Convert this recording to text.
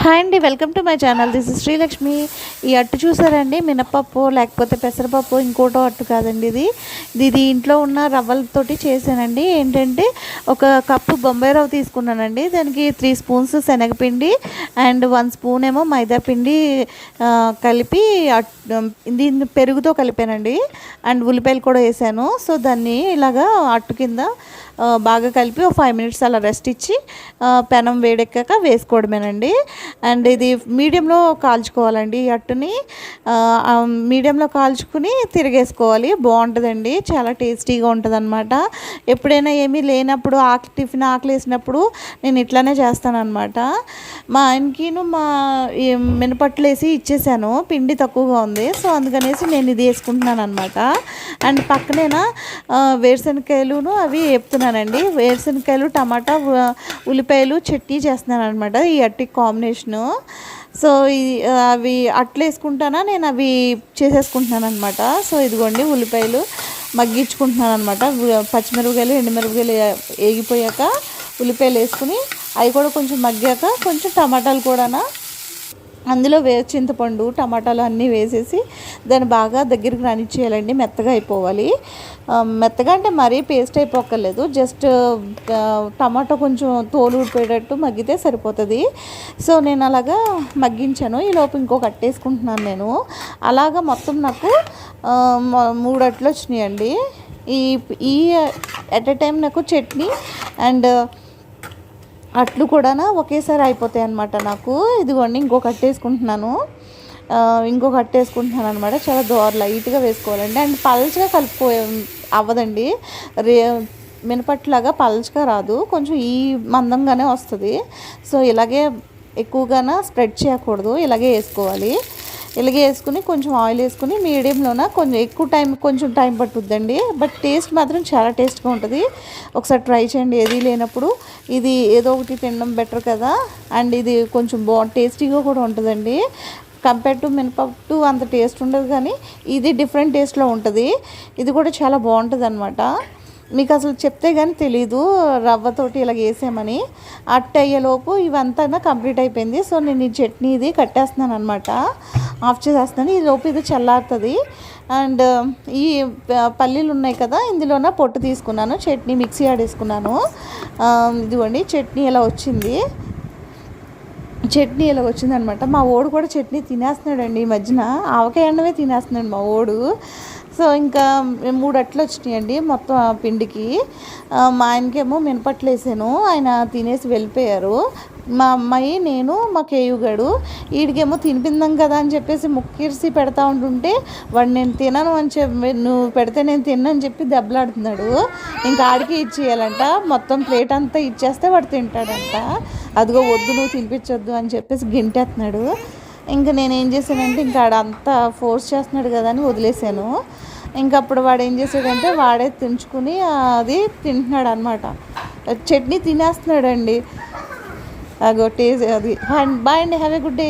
Hi అండి, welcome to my channel. This is Srilakshmi. ఈ అట్టు చూసారండి, మినపప్పు లేకపోతే పెసరపప్పు, ఇంకోటో అట్టు కాదండి ఇది. ఇది ఇంట్లో ఉన్న రవ్వలతోటి చేశానండి. ఏంటంటే ఒక కప్పు బొంబాయి రవ్వ తీసుకున్నానండి, దానికి 3 స్పూన్స్ శనగపిండి అండ్ 1 స్పూన్ ఏమో మైదా పిండి కలిపి దీన్ని పెరుగుతో కలిపానండి. అండ్ ఉల్లిపాయలు కూడా వేసాను. సో దాన్ని ఇలాగా అట్టు కింద బాగా కలిపి ఒక 5 మినిట్స్ అలా రెస్ట్ ఇచ్చి పెనం వేడెక్కాక వేసుకోవడమేనండి. అండ్ ఇది మీడియంలో కాల్చుకోవాలండి. ఈ అట్టుని మీడియంలో కాల్చుకుని తిరిగేసుకోవాలి. బాగుంటుందండి, చాలా టేస్టీగా ఉంటుంది అనమాట. ఎప్పుడైనా ఏమీ లేనప్పుడు టిఫిన్ ఆకలి వేసినప్పుడు నేను ఇట్లానే చేస్తానన్నమాట. మా ఆయనకిను మా మినపట్లు వేసి ఇచ్చేసాను, పిండి తక్కువగా ఉంది. సో అందుకనేసి నేను ఇది వేసుకుంటున్నాను అనమాట. అండ్ పక్కనేనా వేరుశనగకాయలును అవి వేపుతున్నానండి. వేరుశనగకాయలు, టమాటా, ఉల్లిపాయలు చట్నీ చేస్తున్నాను అనమాట, ఈ అట్టి కాంబినేషను. సో అవి అట్లు వేసుకుంటానా, నేను అవి చేసేసుకుంటున్నాను అనమాట. సో ఇదిగోండి ఉల్లిపాయలు మగ్గించుకుంటున్నాను అనమాట. పచ్చిమిరపకాయలు, ఎండుమిరపకాయలు వేగిపోయాక ఉల్లిపాయలు వేసుకుని అవి కూడా కొంచెం మగ్గాక కొంచెం టమాటాలు కూడా అందులో చింతపండు, టమాటాలు అన్నీ వేసేసి దాన్ని బాగా దగ్గరికి రానిచ్చేయాలండి. మెత్తగా అయిపోవాలి. మెత్తగా అంటే మరీ పేస్ట్ అయిపోక్కర్లేదు, జస్ట్ టమాటా కొంచెం తోలు ఊడిపోయేటట్టు మగ్గితే సరిపోతుంది. సో నేను అలాగా మగ్గించాను. ఈ లోపు ఇంకొక అట్టేసుకుంటున్నాను నేను. అలాగా మొత్తం నాకు 3 అట్లు వచ్చినాయండి. ఈ ఎట్ ఎ టైం నాకు చట్నీ అండ్ అట్లు కూడా ఒకేసారి అయిపోతాయి అన్నమాట నాకు. ఇదిగోండి ఇంకొక అట్టేసుకుంటున్నాను అనమాట. చాలా లైట్గా వేసుకోవాలండి. అండ్ పల్చగా అవ్వదండి, మినపట్లాగా పల్చగా రాదు, కొంచెం ఈ మందంగానే వస్తుంది. సో ఇలాగే ఎక్కువగా స్ప్రెడ్ చేయకూడదు, ఇలాగే వేసుకోవాలి. ఇలాగే వేసుకుని కొంచెం ఆయిల్ వేసుకుని మీడియంలోన కొంచెం టైం పట్టుద్దండి. బట్ టేస్ట్ మాత్రం చాలా టేస్ట్గా ఉంటుంది. ఒకసారి ట్రై చేయండి. ఏది లేనప్పుడు ఇది ఏదో ఒకటి తినడం బెటర్ కదా. అండ్ ఇది కొంచెం టేస్టీగా కూడా ఉంటుందండి. కంపేర్ టు మినపప్పు అంత టేస్ట్ ఉండదు, కానీ ఇది డిఫరెంట్ టేస్ట్లో ఉంటుంది. ఇది కూడా చాలా బాగుంటుంది అనమాట. మీకు అసలు చెప్తే కానీ తెలీదు రవ్వతోటి ఇలా వేసామని. అట్టు అయ్యేలోపు ఇవంతా కంప్లీట్ అయిపోయింది. సో నేను ఈ చట్నీ ఇది కట్టేస్తున్నాను అనమాట, ఆఫ్ చేసేస్తున్నాను. ఈ లోపు ఇది చల్లారుతుంది. అండ్ ఈ పల్లీలు ఉన్నాయి కదా, ఇందులోన పొట్టు తీసుకున్నాను, చట్నీ మిక్సీ ఆడేసుకున్నాను. ఇదిగోండి చట్నీ ఇలా వచ్చిందనమాట. మా ఓడు కూడా చట్నీ తినేస్తున్నాడండి ఈ మధ్యన. ఆవకాయ అన్నమే తినేస్తున్నాడు మా ఓడు. సో ఇంకా 3 అట్లు వచ్చినాయండి మొత్తం పిండికి. మా ఆయనకేమో మినపట్లు వేసాను, ఆయన తినేసి వెళ్ళిపోయారు. మా అమ్మాయి, నేను, మా కేయుగాడు. వీడికేమో తినిపిందాం కదా అని చెప్పేసి ముక్కిరిసి పెడతా ఉంటుంటే వాడు నేను తినను అని చెప్పి, నువ్వు పెడితే నేను తినని చెప్పి దెబ్బలాడుతున్నాడు. ఇంకా ఆడికి ఇచ్చేయాలంట. మొత్తం ప్లేట్ అంతా ఇచ్చేస్తే వాడు తింటాడంట. అదిగో వద్దు, నువ్వు తినిపించొద్దు అని చెప్పేసి గింటేస్తున్నాడు. ఇంకా నేను ఏం చేశానంటే, ఇంకా ఆడంతా ఫోర్స్ చేస్తున్నాడు కదా అని వదిలేసాను. ఇంకా అప్పుడు వాడు ఏం చేసాడంటే వాడే తుంచుకుని అది తింటున్నాడు అనమాట. చట్నీ తినేస్తున్నాడండి. అగో టేస్ట్ అది. బాయ్ అండి, హ్యావ్ ఏ గుడ్ డే.